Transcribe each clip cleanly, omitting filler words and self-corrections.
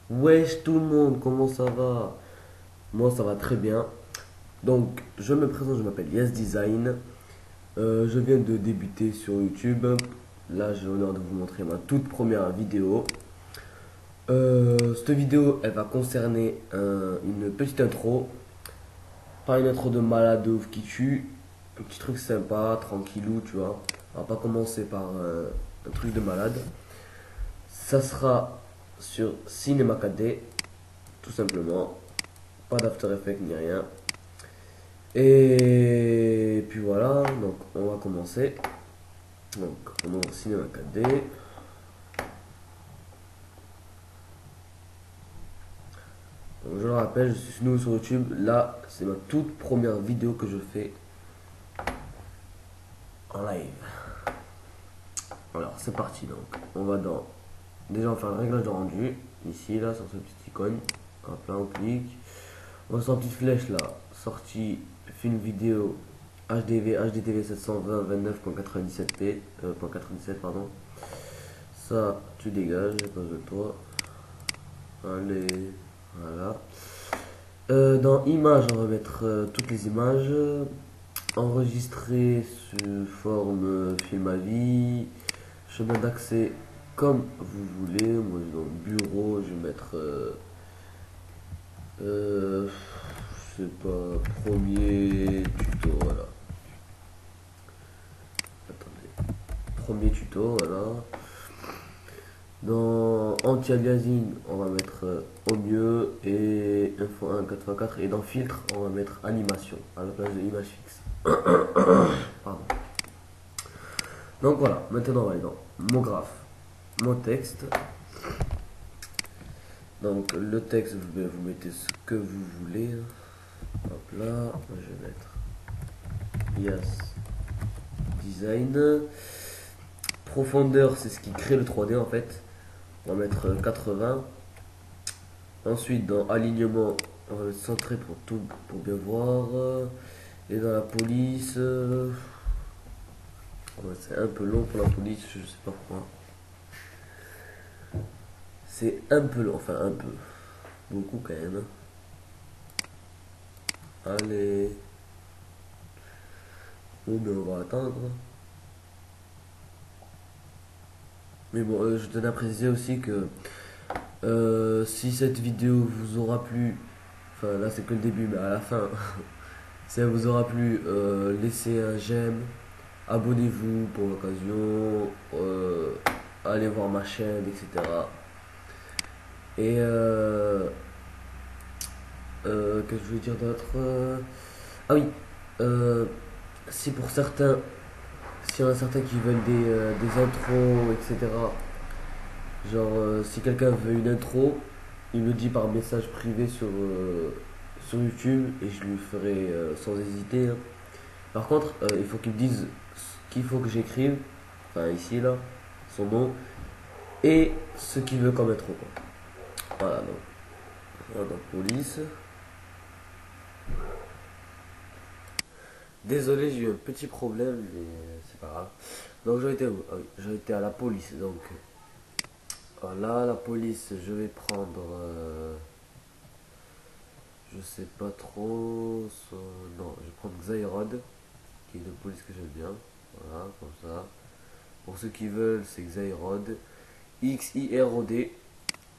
Wesh tout le monde, comment ça va? Moi ça va très bien. Donc je me présente, je m'appelle Yes Design. Je viens de débuter sur YouTube. Là j'ai l'honneur de vous montrer ma toute première vidéo. Cette vidéo elle va concerner une petite intro. Pas une intro de malade de ouf qui tue. Un petit truc sympa, tranquillou, tu vois. On va pas commencer par un truc de malade. Ça sera sur Cinema 4D, tout simplement. Pas d'After Effects ni rien. Et puis voilà, donc on va commencer. Donc on ouvre Cinéma 4D. Donc, je le rappelle, je suis nouveau sur YouTube. Là, c'est ma toute première vidéo que je fais en live. Alors c'est parti donc. On va dans. Déjà on va faire le réglage de rendu. Ici là sur ce petit icône. Hop là on clique. On va sur la petite flèche là. Sortie film vidéo HDV HDTV 720 29.97p 97 pardon. Ça tu dégages à cause de toi. Allez, voilà. Dans images, on va mettre toutes les images. Enregistrer sous forme film à vie. Chemin d'accès comme vous voulez. Moi, dans le bureau, je vais mettre. Je sais pas, premier tuto, voilà. Attendez. Premier tuto, voilà. Dans anti-aliasing, on va mettre au mieux et info 1 4x4 et dans filtre, on va mettre animation à la place de image fixe. Pardon. Donc voilà, maintenant on va aller dans mon graphe, mon texte. Donc le texte, vous mettez ce que vous voulez. Hop là, moi je vais mettre Yes Design. Profondeur, c'est ce qui crée le 3D en fait. On va mettre 80. Ensuite, dans alignement, on va le centrer pour tout, pour bien voir. Et dans la police, ouais, c'est un peu long pour la police, je sais pas pourquoi. C'est un peu long, enfin un peu. Beaucoup quand même. Allez. Bon, mais on va attendre. Mais bon, je tenais à préciser aussi que si cette vidéo vous aura plu, enfin là c'est que le début, mais à la fin, si elle vous aura plu, laissez un j'aime, abonnez-vous pour l'occasion, allez voir ma chaîne, etc. Et que je veux dire d'autre ah oui, euh, si pour certains, s'il y en a certains qui veulent des intros, etc. Genre, si quelqu'un veut une intro, il me dit par message privé sur YouTube et je lui ferai sans hésiter, hein. Par contre, il faut qu'il me dise ce qu'il faut que j'écrive, enfin ici là, son nom, et ce qu'il veut comme intro, quoi. Voilà, donc, voilà, donc police. Désolé, j'ai eu un petit problème, mais c'est pas grave. Donc j'aurais été où? Ah oui, j'aurais été à la police, donc voilà, la police, je vais prendre, je sais pas trop, non, je vais prendre Xairod, qui est une police que j'aime bien, voilà, comme ça. Pour ceux qui veulent, c'est Xairod, XIROD,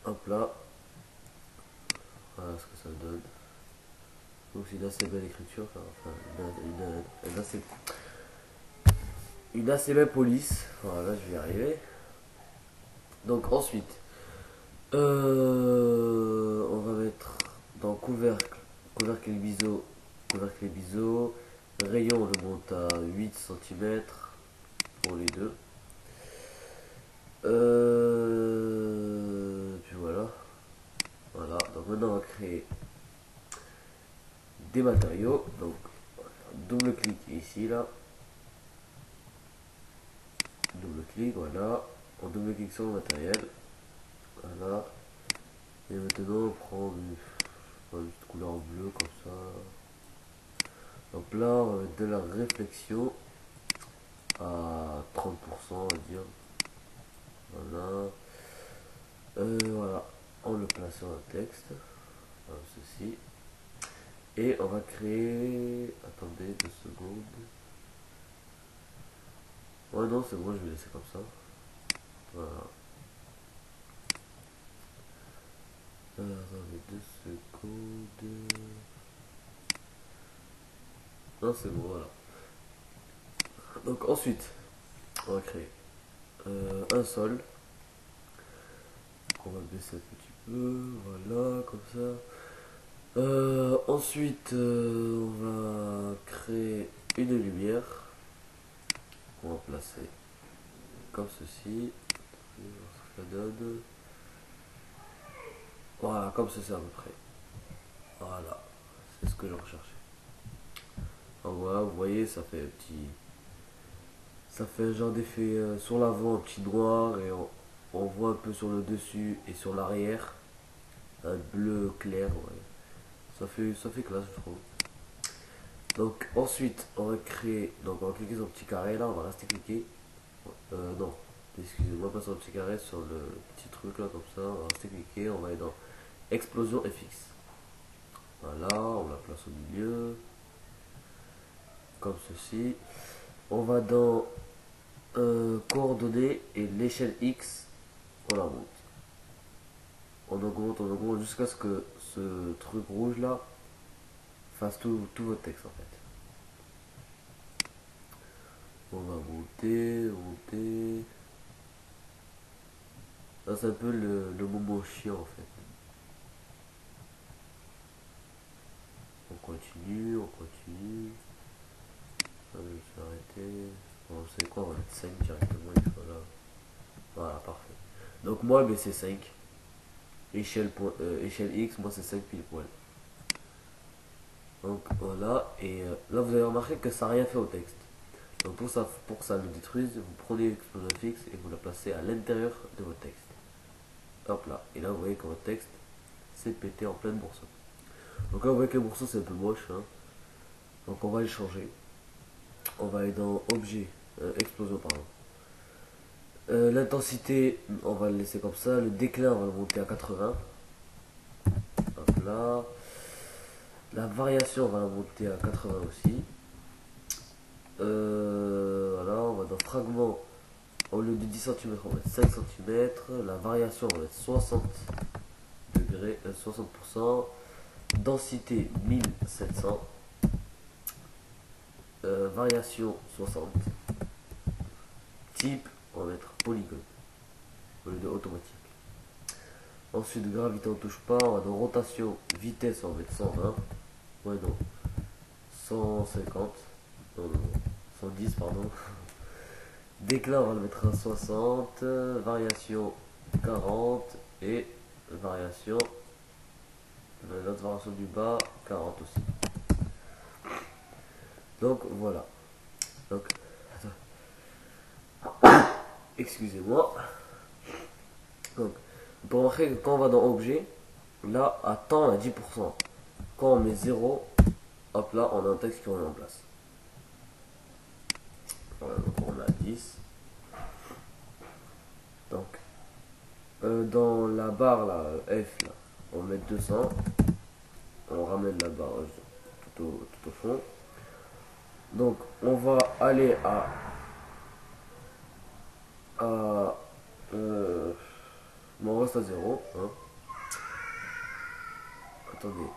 hop là, voilà ce que ça donne. Donc c'est une assez belle écriture, enfin une assez belle police, voilà, je vais y arriver. Donc ensuite, on va mettre dans couvercle et biseau, rayon je monte à 8 cm pour les deux. Puis voilà. Voilà, donc maintenant on va créer des matériaux. Donc double clic ici là. Double clic, voilà. On double clic sur le matériel. Voilà. Et maintenant on prend une petite couleur bleue comme ça. Donc là on va mettre de la réflexion à 30% on va dire. Voilà. Voilà. On le place sur un texte, comme ceci. Et on va créer... Attendez 2 secondes. Ouais non c'est bon, je vais laisser comme ça. Voilà. Attendez 2 secondes. Non c'est bon, voilà. Donc ensuite, on va créer un sol. On va baisser un petit peu, voilà, comme ça. Ensuite, on va créer une lumière. On va placer comme ceci. On va voir ce que ça donne. Voilà, comme ceci à peu près. Voilà, c'est ce que je recherchais. Donc voilà, vous voyez, ça fait un petit... Ça fait un genre d'effet sur l'avant, un petit noir, et on voit un peu sur le dessus et sur l'arrière un bleu clair. Ouais. Ça fait classe, je trouve. Donc ensuite, on va créer, donc on va cliquer sur le petit carré là, on va rester cliqué. Non, excusez-moi, pas sur le petit carré, sur le petit truc là comme ça, on va rester cliqué, on va aller dans explosion FX. Voilà, on la place au milieu, comme ceci. On va dans coordonnées et l'échelle X, on la monte. On augmente jusqu'à ce que ce truc rouge là fasse tout votre texte en fait. On va monter, monter. Là c'est un peu le moment chiant en fait. On continue, on continue. Ça va s'arrêter. Bon, c'est quoi, on va mettre 5 directement une fois là. Voilà, parfait. Donc moi, ben, c'est 5. Échelle X, moi c'est 5 pile poil. Donc voilà, et là vous avez remarqué que ça n'a rien fait au texte. Donc pour que ça le détruise, vous prenez l'explosion fixe et vous la placez à l'intérieur de votre texte. Hop là, et là vous voyez que votre texte s'est pété en plein morceaux. Donc là vous voyez que le morceau c'est un peu moche, hein. Donc on va le changer. On va aller dans objet, explosion pardon. L'intensité, on va le laisser comme ça. Le déclin, on va le monter à 80. Hop là. La variation, on va la monter à 80 aussi. Voilà, on va dans fragment. Au lieu de 10 cm, on va mettre 5 cm. La variation, on va mettre 60 degrés, 60%. Densité 1700. Variation 60. Type, on va mettre polygone au lieu de automatique. Ensuite, gravité, on touche pas. On va dans rotation, vitesse, on va mettre 120. Ouais, non. 150. Non, non, non. 110, pardon. Déclin, on va le mettre à 60. Variation 40. Et variation. L'autre variation du bas, 40 aussi. Donc voilà. Donc, excusez-moi. Donc, pour remarquer que quand on va dans objet, là, à temps, on a 10%. Quand on met 0, hop là, on a un texte qui remet en place. Voilà, donc on a 10. Donc, dans la barre là, F, là, on met 200. On ramène la barre tout au fond. Donc, on va aller bon, on reste à 0. Hein. Attendez,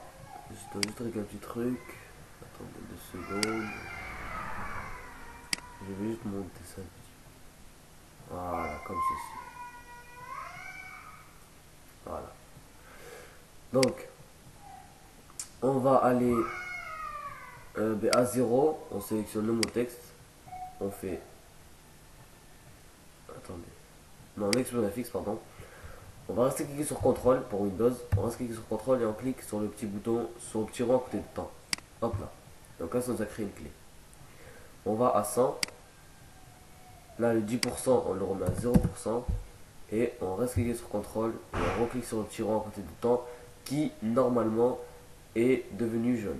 je dois juste avec un petit truc. Attendez 2 secondes. Je vais juste monter ça. Voilà, comme ceci. Voilà. Donc, on va aller à 0. On sélectionne le mot texte. On fait. Attendez. Non, l'explosion fixe, pardon. On va rester cliquer sur CTRL pour Windows. On reste cliquer sur CTRL et on clique sur le petit bouton, sur le petit rond à côté de temps. Hop là. Donc là, ça nous a créé une clé. On va à 100. Là, le 10%, on le remet à 0%. Et on reste cliqué sur CTRL et on reclique sur le petit rond à côté du temps qui, normalement, est devenu jaune.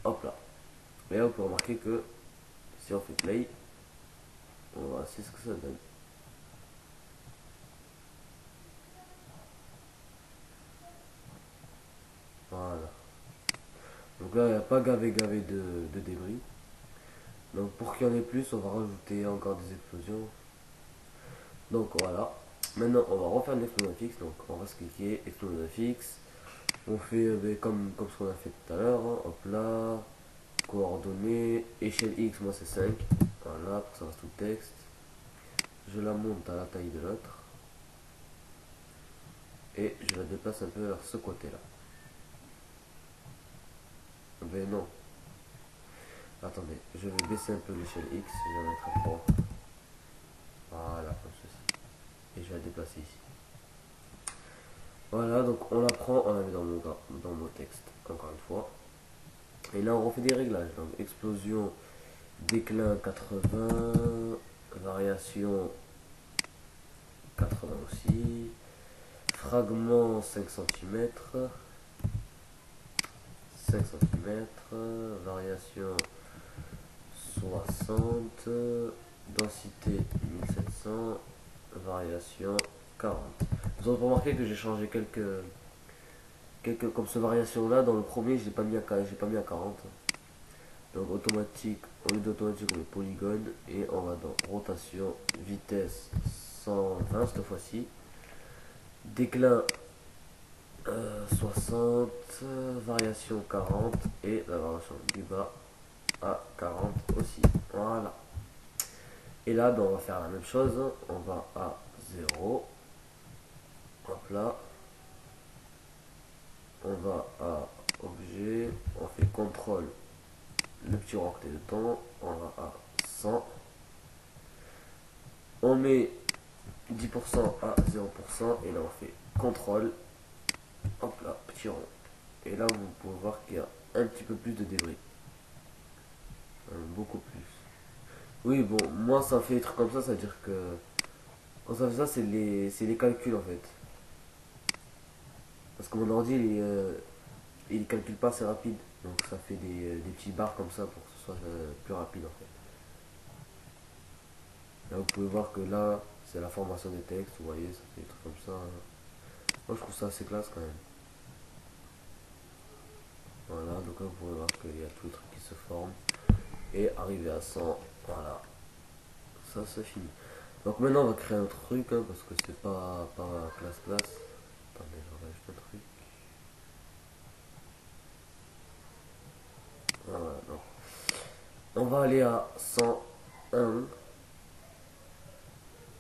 Hop là. Et là, on peut remarquer que si on fait play, on va voir ce que ça donne. Donc là, il n'y a pas gavé de débris. Donc pour qu'il y en ait plus, on va rajouter encore des explosions. Donc voilà. Maintenant, on va refaire une explosion fixe. Donc on va se cliquer, explosion fixe. On fait comme ce qu'on a fait tout à l'heure. Hein. Hop là. Coordonnées. Échelle X, moi c'est 5. Voilà, pour que ça reste tout le texte. Je la monte à la taille de l'autre. Et je la déplace un peu vers ce côté-là. Mais non. Attendez, je vais baisser un peu l'échelle X. Je vais la mettre à 3. Voilà, comme ceci. Et je vais la déplacer ici. Voilà, donc on la prend, on la met dans nos textes, encore une fois. Et là, on refait des réglages. Donc, explosion, déclin 80, variation 80 aussi, fragment 5 cm, 5 cm, variation 60, densité 1700, variation 40. Vous avez remarqué que j'ai changé quelques comme cette variation là. Dans le premier, j'ai pas mis à 40. Donc automatique, au lieu d'automatique, on met polygone et on va dans rotation, vitesse 120 cette fois-ci, déclin 60, variation 40 et la variation du bas à 40 aussi. Voilà. Et là, ben, on va faire la même chose. On va à 0. Hop là. On va à objet. On fait contrôle. Le petit octet de temps. On va à 100. On met 10% à 0%. Et là, on fait contrôle. Hop là, petit rond. Et là, vous pouvez voir qu'il y a un petit peu plus de débris. Beaucoup plus. Oui, bon, moi ça fait des trucs comme ça veut dire que quand ça fait ça, c'est les calculs en fait. Parce que mon ordi, il calcule pas assez rapide. Donc ça fait des petits barres comme ça pour que ce soit plus rapide en fait. Là, vous pouvez voir que là, c'est la formation des textes, vous voyez, ça fait des trucs comme ça. Moi, je trouve ça assez classe quand même. Voilà, donc là, vous pouvez voir qu'il y a tous les trucs qui se forment. Et arrivé à 100, voilà. Ça, c'est fini. Donc maintenant, on va créer un truc, hein, parce que c'est pas classe. Attendez, je rajoute un truc. Voilà, non. On va aller à 101.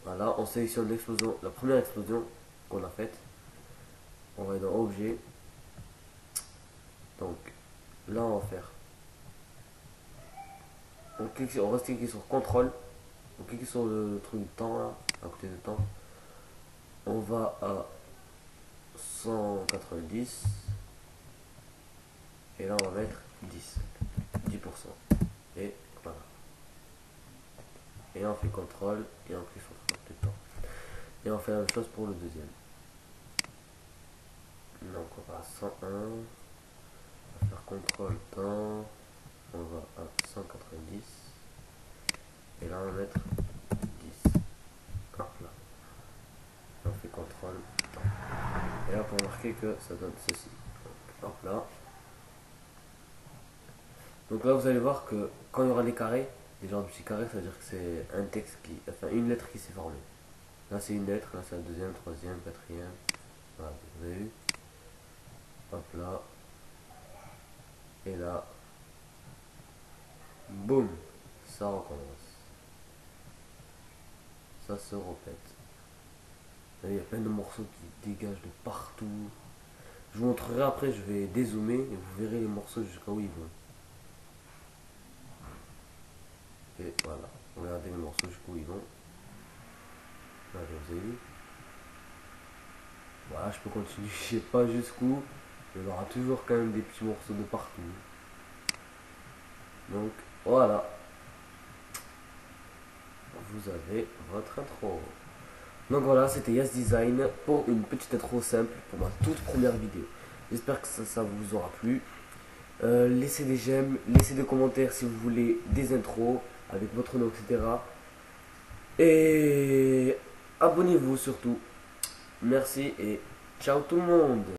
Voilà, on sélectionne l'explosion, la première explosion qu'on a faite. On va aller dans objet. Donc là, on va faire. On reste cliqué sur contrôle. On clique sur le truc de temps là, à côté de temps. On va à 190. Et là, on va mettre 10%. Et voilà. Et on fait contrôle et on clique sur le truc de temps. Et on fait la même chose pour le deuxième. Donc on va à 101. On va faire contrôle temps. On va à 190. Et là, on va mettre 10. Hop là. On fait contrôle temps. Et là, pour remarquer que ça donne ceci. Donc, hop là. Donc là, vous allez voir que quand il y aura les carrés, les genres de petits carrés, ça veut dire que c'est un texte enfin une lettre qui s'est formée. Là, c'est une lettre, là, c'est la deuxième, troisième, quatrième. Voilà, vous avez vu. Hop là. Et là. Boum. Ça recommence. Ça se répète. Là, il y a plein de morceaux qui dégagent de partout. Je vous montrerai après, je vais dézoomer et vous verrez les morceaux jusqu'à où ils vont. Et voilà, regardez les morceaux jusqu'où ils vont. Là, vous avez vu. Voilà, je peux continuer, je sais pas jusqu'où. Il y aura toujours quand même des petits morceaux de partout. Donc voilà, vous avez votre intro. Donc voilà, c'était Yes Design pour une petite intro simple pour ma toute première vidéo. J'espère que ça vous aura plu. Laissez des j'aime, laissez des commentaires si vous voulez des intros avec votre nom, etc. Et abonnez-vous surtout. Merci et ciao tout le monde.